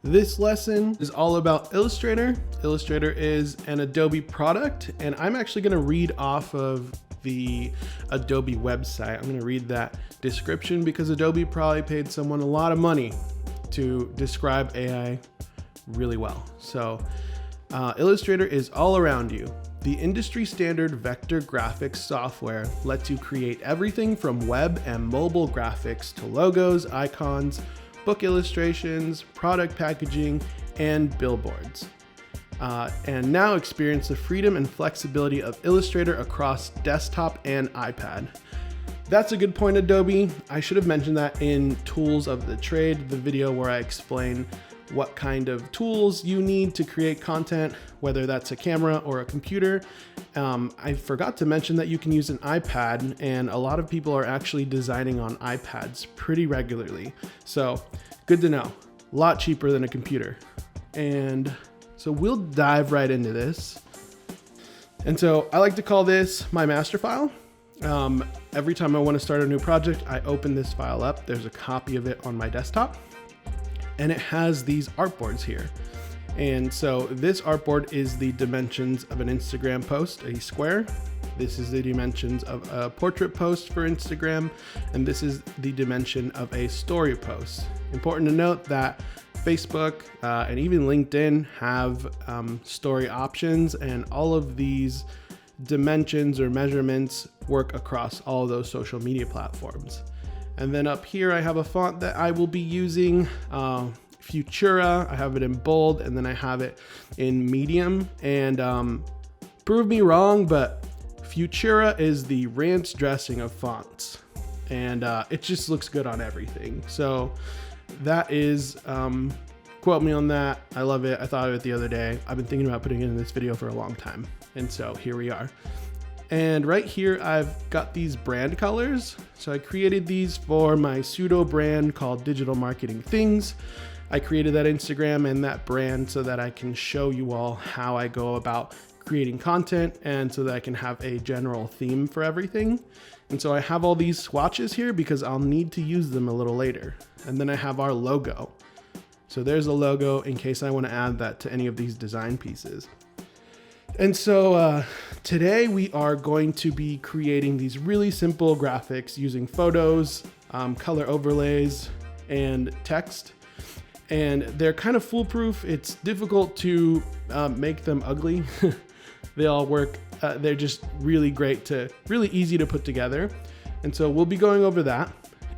This lesson is all about Illustrator. Illustrator is an Adobe product, and I'm actually going to read off of the Adobe website. I'm going to read that description because Adobe probably paid someone a lot of money to describe AI really well. So Illustrator is all around you. The industry standard vector graphics software lets you create everything from web and mobile graphics to logos, icons, book illustrations, product packaging, and billboards. And now experience the freedom and flexibility of Illustrator across desktop and iPad. That's a good point, Adobe. I should have mentioned that in Tools of the Trade, the video where I explain what kind of tools you need to create content, whether that's a camera or a computer. I forgot to mention that you can use an iPad, and a lot of people are actually designing on iPads pretty regularly. So good to know, a lot cheaper than a computer. And so we'll dive right into this. And so I like to call this my master file. Every time I want to start a new project, I open this file up. There's a copy of it on my desktop, and it has these artboards here. And so this artboard is the dimensions of an Instagram post, a square. This is the dimensions of a portrait post for Instagram, and this is the dimension of a story post. Important to note that Facebook and even LinkedIn have story options, and all of these dimensions or measurements work across all of those social media platforms. And then up here, I have a font that I will be using, Futura. I have it in bold, and then I have it in medium. And prove me wrong, but Futura is the ranch dressing of fonts, and it just looks good on everything. So that is, quote me on that. I love it. I thought of it the other day. I've been thinking about putting it in this video for a long time. And so here we are. And right here, I've got these brand colors. So I created these for my pseudo brand called Digital Marketing Things. I created that Instagram and that brand so that I can show you all how I go about creating content, and so that I can have a general theme for everything. And so I have all these swatches here because I'll need to use them a little later. And then I have our logo. So there's a logo in case I want to add that to any of these design pieces. And so today we are going to be creating these really simple graphics using photos, color overlays, and text. And they're kind of foolproof. It's difficult to make them ugly. They all work. They're just really easy to put together. And so we'll be going over that.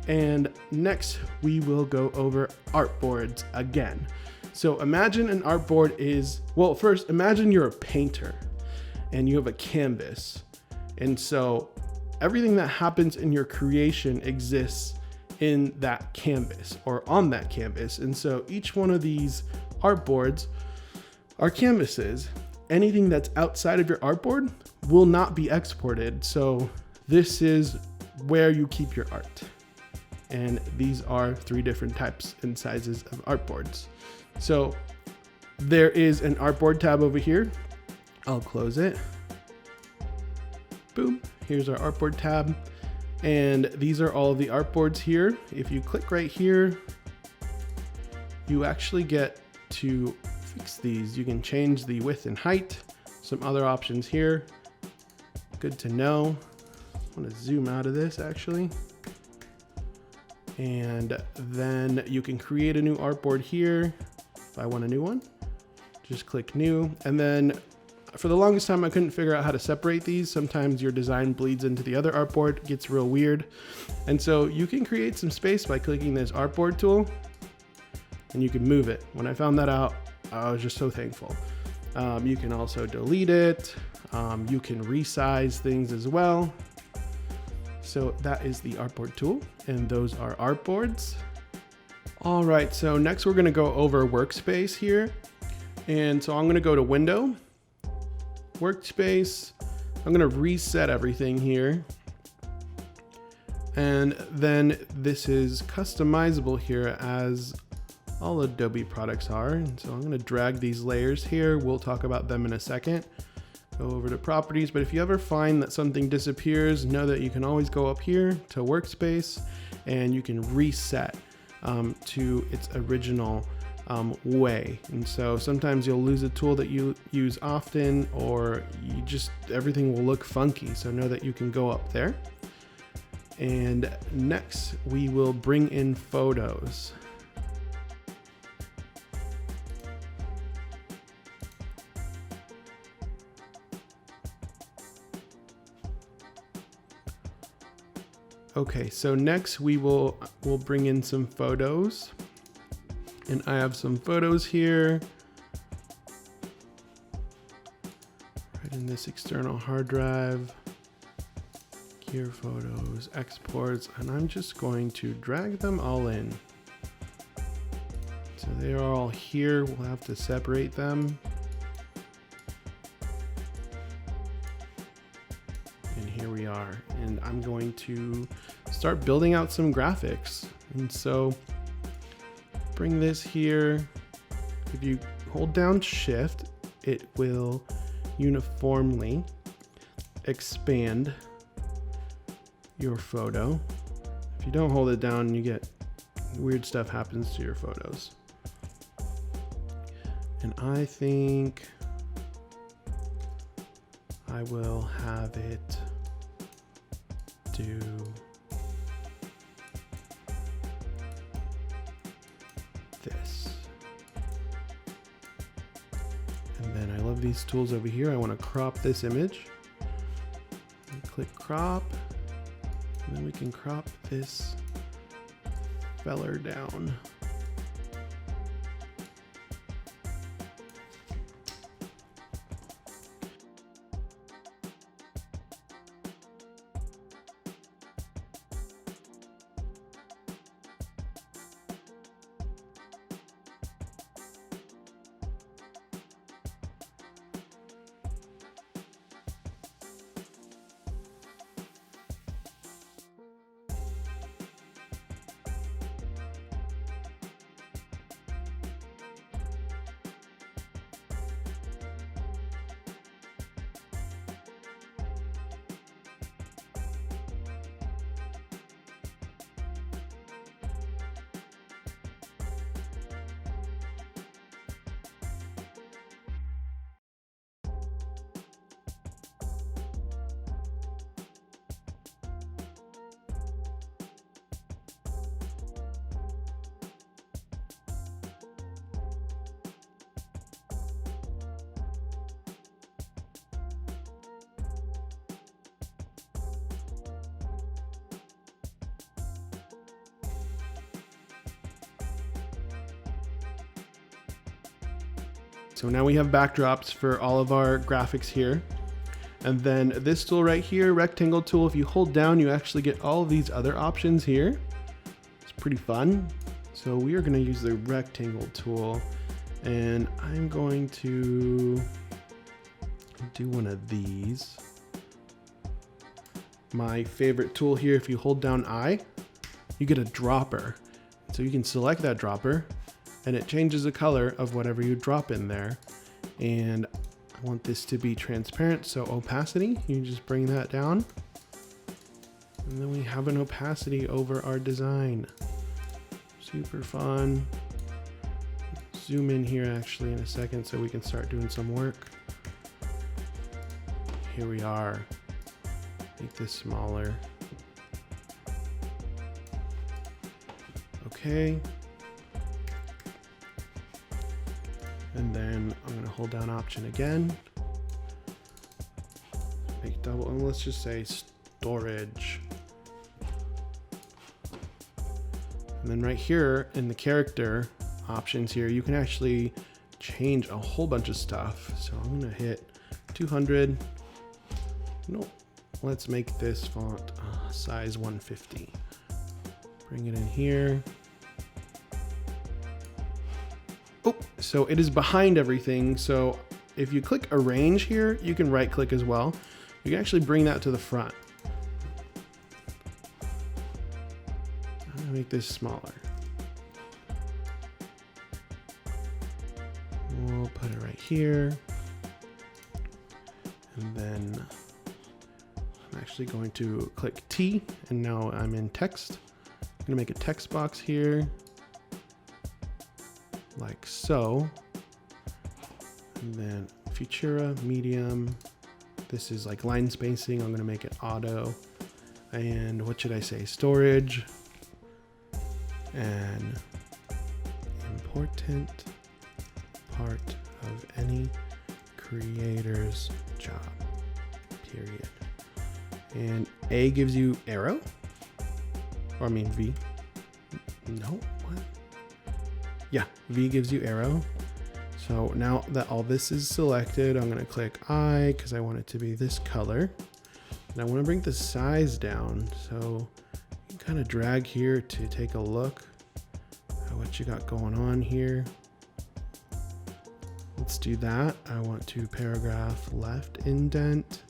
And next we will go over artboards again. So imagine an artboard is, well, first imagine you're a painter and you have a canvas. And so everything that happens in your creation exists in that canvas or on that canvas. And so each one of these artboards are canvases. Anything that's outside of your artboard will not be exported. So this is where you keep your art. And these are 3 different types and sizes of artboards. So there is an artboard tab over here. I'll close it. Boom, here's our artboard tab. And these are all of the artboards here. If you click right here, you actually get to fix these. You can change the width and height, some other options here. Good to know. I want to zoom out of this actually. And then you can create a new artboard here. If I want a new one, just click new. And then for the longest time, I couldn't figure out how to separate these. Sometimes your design bleeds into the other artboard, gets real weird. And so you can create some space by clicking this artboard tool, and you can move it. When I found that out, I was just so thankful. You can also delete it. You can resize things as well. So that is the artboard tool, and those are artboards. All right, so next we're gonna go over workspace here. And so I'm gonna go to Window, Workspace. I'm gonna reset everything here. And then this is customizable here as all Adobe products are. And so I'm gonna drag these layers here. We'll talk about them in a second. Go over to properties, but if you ever find that something disappears, know that you can always go up here to Workspace and you can reset to its original way. And so sometimes you'll lose a tool that you use often, or everything will look funky. So know that you can go up there. And next we will bring in photos. Okay, so next we'll bring in some photos. And I have some photos here. Right in this external hard drive. Gear photos, exports, and I'm just going to drag them all in. So they are all here. We'll have to separate them. And here we are. And I'm going to start building out some graphics. And so bring this here. If you hold down Shift, it will uniformly expand your photo. If you don't hold it down, you get weird stuff happens to your photos. And I think I will have it do this. And then I love these tools over here. I want to crop this image. Click crop. And then we can crop this feller down. So now we have backdrops for all of our graphics here. And then this tool right here, rectangle tool, if you hold down, you actually get all of these other options here. It's pretty fun. So we are going to use the rectangle tool, and I'm going to do one of these. My favorite tool here, if you hold down I, you get a dropper. So you can select that dropper, and it changes the color of whatever you drop in there. And I want this to be transparent, so opacity, you just bring that down. And then we have an opacity over our design. Super fun. Zoom in here actually in a second so we can start doing some work. Here we are. Make this smaller. Okay. And then I'm going to hold down Option again. Make double, and let's just say storage. And then right here in the character options here, you can actually change a whole bunch of stuff. So I'm going to hit 200. No, let's make this font size 150. Bring it in here. Oh, so it is behind everything. So if you click arrange here, you can right click as well. You can actually bring that to the front. I'm gonna make this smaller. We'll put it right here. And then I'm actually going to click T, and now I'm in text. I'm gonna make a text box here. like so. And then Futura, medium. This is like line spacing. I'm gonna make it auto. And what should I say? Storage. An important part of any creator's job, period. And A gives you arrow, or I mean V. No, what? Yeah, V gives you arrow. So now that all this is selected, I'm gonna click I because I want it to be this color. And I wanna bring the size down. So you can kind of drag here to take a look at what you got going on here. Let's do that. I want to paragraph left indent.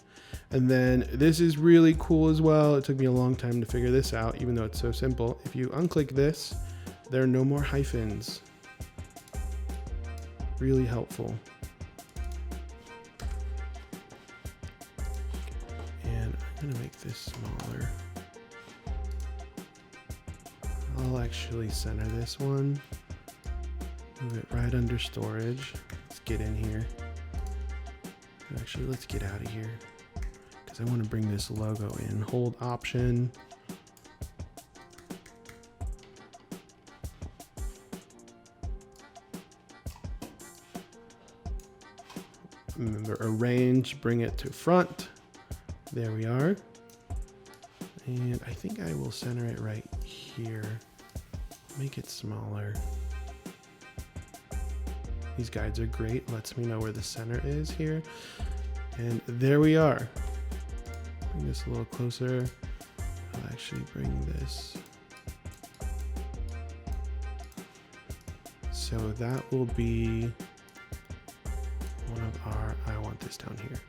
And then this is really cool as well. It took me a long time to figure this out, even though it's so simple. If you unclick this, there are no more hyphens. Really helpful. And I'm gonna make this smaller. I'll actually center this one. Move it right under storage. Let's get in here. Actually, let's get out of here because I want to bring this logo in. Hold Option. Remember, arrange, bring it to front. There we are. And I think I will center it right here. Make it smaller. These guides are great. Lets me know where the center is here. And there we are. Bring this a little closer. I'll actually bring this. So that will be one of our, I want this down here.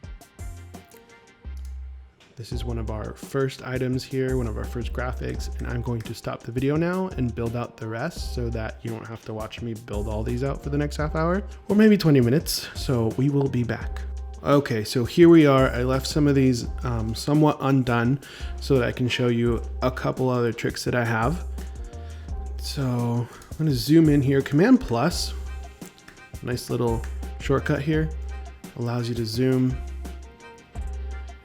This is one of our first items here, one of our first graphics, and I'm going to stop the video now and build out the rest so that you don't have to watch me build all these out for the next half hour or maybe 20 minutes. So we will be back. Okay, so here we are. I left some of these somewhat undone so that I can show you a couple other tricks that I have. So I'm gonna zoom in here, Command plus, nice little shortcut here, allows you to zoom.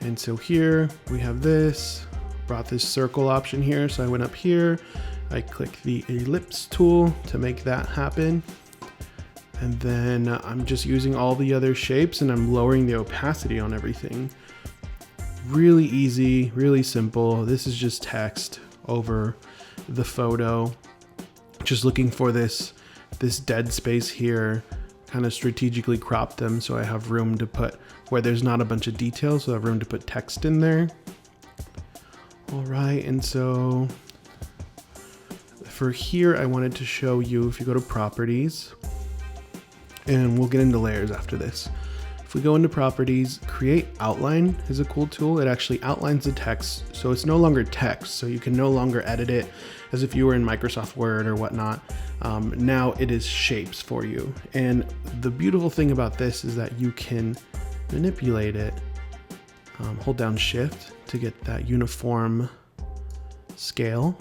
And so here we have this, brought this circle option here. So I went up here, I click the ellipse tool to make that happen. And then I'm just using all the other shapes and I'm lowering the opacity on everything. Really easy, really simple. This is just text over the photo. Just looking for this dead space here, kind of strategically crop them so I have room to put where there's not a bunch of details, so I have room to put text in there. All right, and so for here, I wanted to show you, if you go to properties, and we'll get into layers after this. If we go into properties, create outline is a cool tool. It actually outlines the text, so it's no longer text, so you can no longer edit it as if you were in Microsoft Word or whatnot. Now it is shapes for you. And the beautiful thing about this is that you can manipulate it. Hold down Shift to get that uniform scale.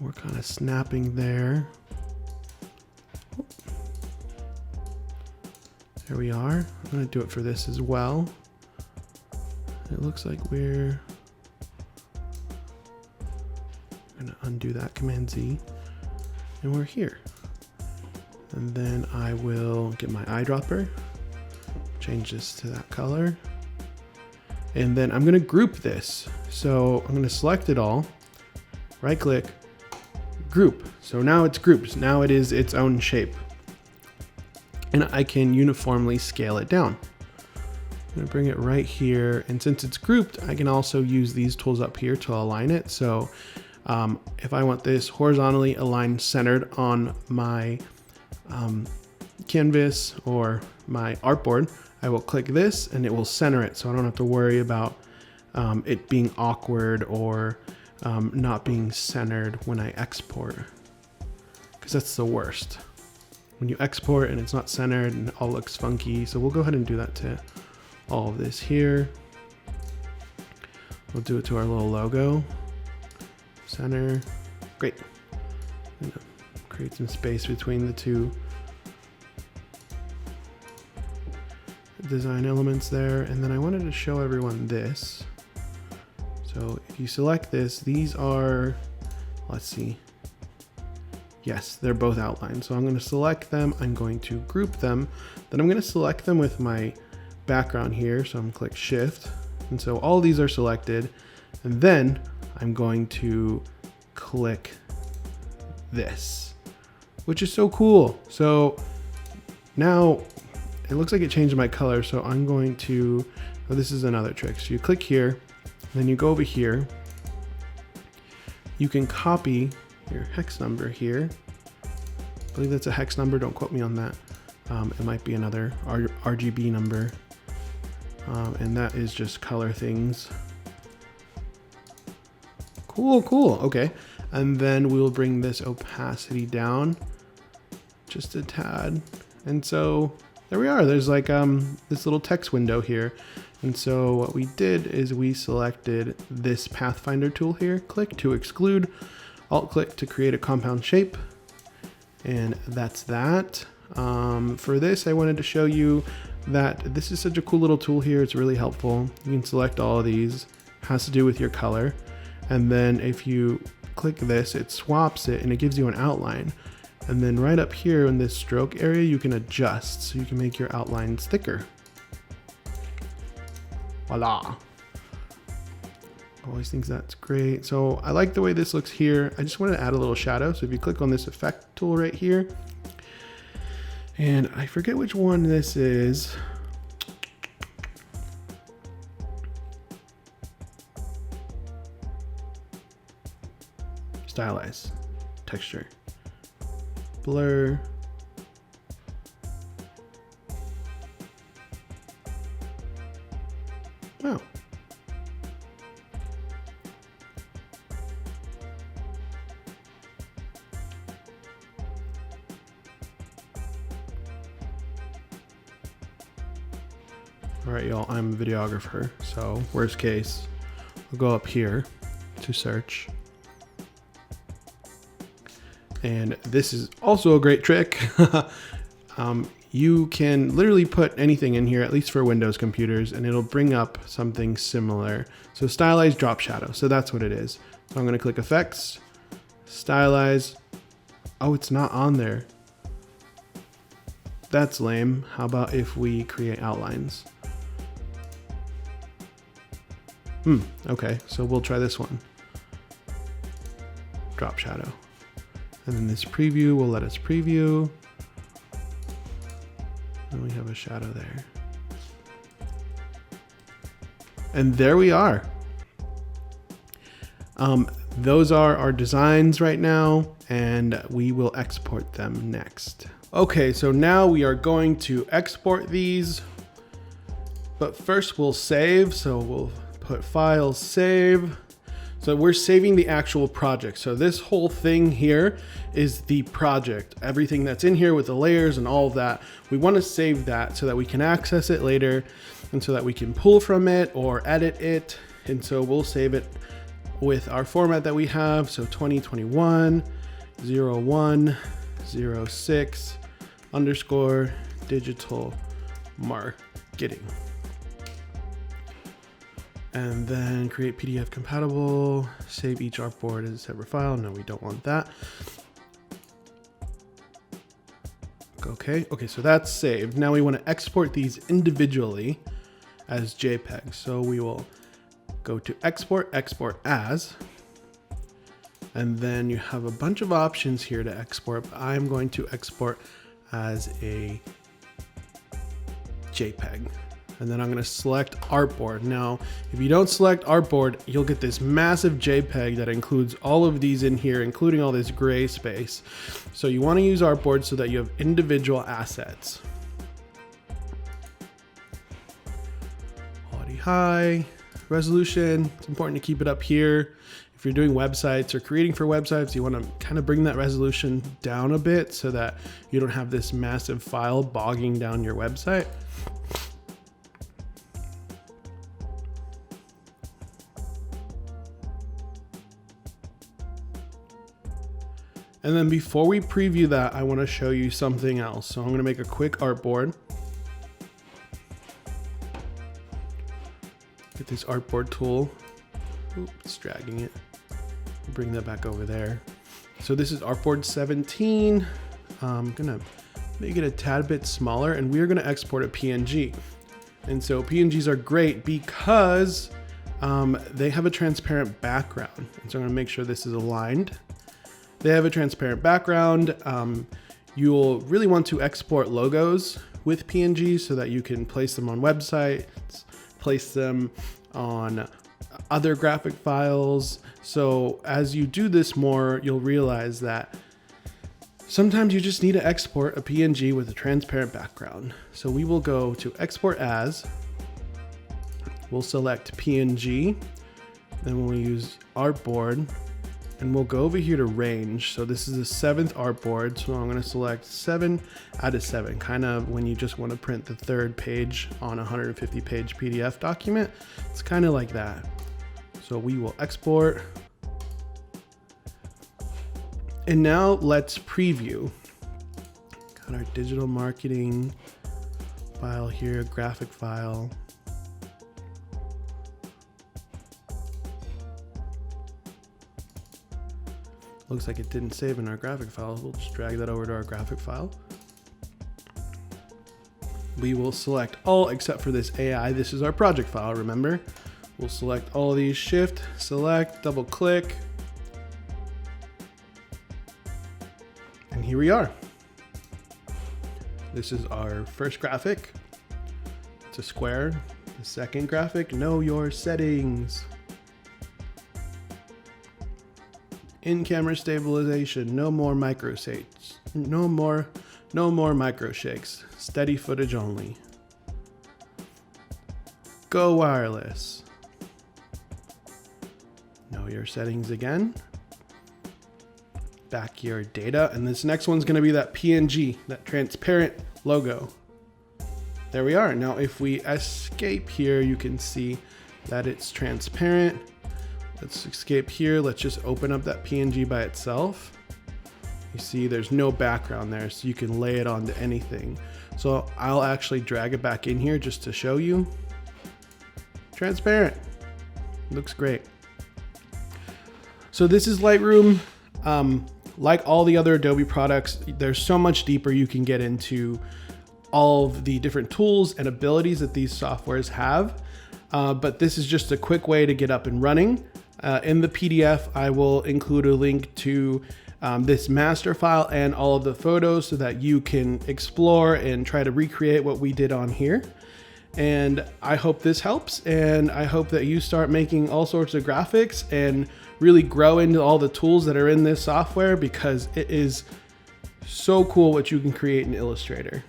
We're kind of snapping there. There we are. I'm going to do it for this as well. It looks like we're going to undo that, Command Z, and we're here. And then I will get my eyedropper, change this to that color, and then I'm going to group this. So I'm going to select it all, right click, group. So now it's grouped. Now it is its own shape. And I can uniformly scale it down. I'm gonna bring it right here. And since it's grouped, I can also use these tools up here to align it. So if I want this horizontally aligned centered on my canvas or my artboard, I will click this and it will center it. So I don't have to worry about it being awkward or not being centered when I export, because that's the worst. When you export and it's not centered and it all looks funky. So we'll go ahead and do that to all of this here. We'll do it to our little logo. Center, great. I'm gonna Create some space between the two design elements there. And then I wanted to show everyone this. So if you select this, these are, let's see. Yes, they're both outlined. So I'm going to select them. I'm going to group them. Then I'm going to select them with my background here. So I'm going to click Shift. And so all these are selected. And then I'm going to click this, which is so cool. So now it looks like it changed my color. So I'm going to, oh, this is another trick. So you click here, then you go over here. You can copy your hex number here. I believe that's a hex number. Don't quote me on that. It might be another RGB number. And that is just color things. Cool, cool. Okay. And then we'll bring this opacity down just a tad. And so there we are. There's like this little text window here. And so what we did is we selected this Pathfinder tool here. Click to exclude. Alt click to create a compound shape. And that's that. For this, I wanted to show you that this is such a cool little tool here. It's really helpful. You can select all of these. It has to do with your color. And then if you click this, it swaps it and it gives you an outline. And then right up here in this stroke area, you can adjust. So you can make your outlines thicker. Voila. Always think that's great. So I like the way this looks here. I just wanted to add a little shadow. So if you click on this effect tool right here, and I forget which one this is. Stylize, texture, blur. Oh. All right, y'all, I'm a videographer. So worst case, I'll go up here to search. And this is also a great trick. You can literally put anything in here, at least for Windows computers, and it'll bring up something similar. So stylize drop shadow. So that's what it is. So I'm going to click effects, stylize. Oh, it's not on there. That's lame. How about if we create outlines? Okay, so we'll try this one. Drop shadow. And then this preview will let us preview. And we have a shadow there. And there we are. Those are our designs right now, and we will export them next. Okay, so now we are going to export these, but first we'll save. So we'll put file, save. So we're saving the actual project. So this whole thing here is the project. Everything that's in here with the layers and all of that, we want to save that so that we can access it later and so that we can pull from it or edit it. And so we'll save it with our format that we have. So 2021 01 06 underscore digital marketing. And then create PDF compatible, save each artboard as a separate file. No, we don't want that. Okay, so that's saved. Now we want to export these individually as JPEG. So we will go to export, export as, and then you have a bunch of options here to export. But I'm going to export as a JPEG. And then I'm going to select artboard. Now, if you don't select artboard, you'll get this massive JPEG that includes all of these in here, including all this gray space. So you want to use artboard so that you have individual assets. Quality high, resolution. It's important to keep it up here. If you're doing websites or creating for websites, you want to kind of bring that resolution down a bit so that you don't have this massive file bogging down your website. And then before we preview that, I want to show you something else. So I'm going to make a quick artboard. Get this artboard tool. Oops, it's dragging it. Bring that back over there. So this is Artboard 17. I'm gonna make it a tad bit smaller, and we're gonna export a PNG. And so PNGs are great because they have a transparent background. And so I'm gonna make sure this is aligned. They have a transparent background. You'll really want to export logos with PNGs so that you can place them on websites, place them on other graphic files. So as you do this more, you'll realize that sometimes you just need to export a PNG with a transparent background. So we will go to export as, we'll select PNG, then we'll use artboard, and we'll go over here to range. So this is the 7th artboard. So I'm going to select 7 out of 7, kind of when you just want to print the 3rd page on a 150 page PDF document. It's kind of like that. So we will export. And now let's preview. Got our digital marketing file here, graphic file. Looks like it didn't save in our graphic file. We'll just drag that over to our graphic file. We will select all except for this AI. This is our project file, remember? We'll select all of these, shift, select, double click. And here we are. This is our first graphic. It's a square. The second graphic, know your settings. In-camera stabilization, no more micro shakes. No more micro shakes. Steady footage only. Go wireless. Know your settings again. Backyard data, and this next one's going to be that PNG, that transparent logo. There we are. Now if we escape here, you can see that it's transparent. Let's escape here. Let's just open up that PNG by itself. You see there's no background there, so you can lay it onto anything. So I'll actually drag it back in here just to show you. Transparent. Looks great. So this is Lightroom. Like all the other Adobe products, there's so much deeper you can get into all of the different tools and abilities that these softwares have. But this is just a quick way to get up and running. In the PDF, I will include a link to this master file and all of the photos so that you can explore and try to recreate what we did on here. And I hope this helps, and I hope that you start making all sorts of graphics and really grow into all the tools that are in this software, because it is so cool what you can create in Illustrator.